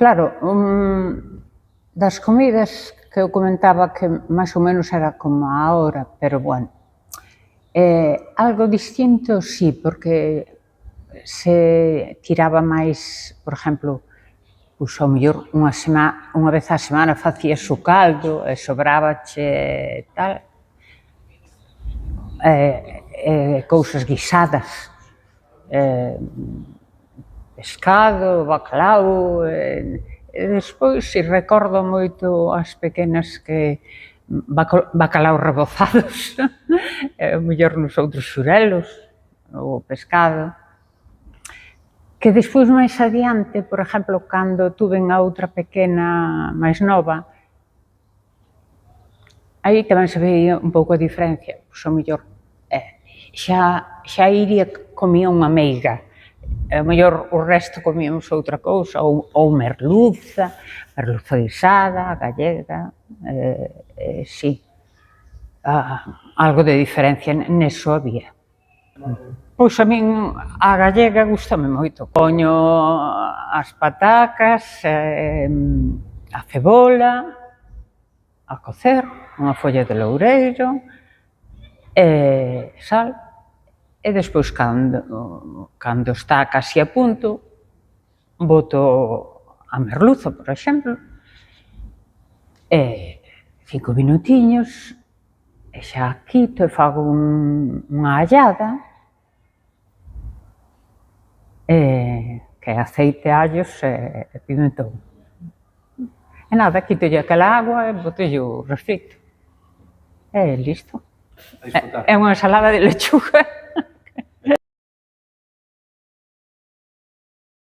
Claro, das comidas que eu comentaba que máis ou menos era como a hora, pero bueno, algo distinto sí, porque se tiraba máis, por exemplo, pois ao mellor unha vez á semana facías o caldo e sobrábache tal, cousas guisadas, pescado, bacalao, e despois si recordo moito as pequenas que bacalao rebozados, e ao mellor nos outros xurelos, ou pescado, que despois máis adiante, por exemplo, cando tuven a outra pequena máis nova, aí tamén se veía un pouco a diferencia, pois ao mellor xa iría comía unha meiga, ao mellor o resto comíamos outra cousa, ou merluza guisada, gallega, si, algo de diferencia neso había. Pois a min a gallega gústame moito, poño as patacas, a cebola, a cocer, unha folla de loureiro, sal, e despois cando está casi a punto, boto a merluza, por exemplo, 5 minutiños, e xa quito e fago unha allada, que é aceite, allos e pimentón. E nada, quitolle aquela agua e botolle o refrito. E listo. É unha ensalada de lechuga.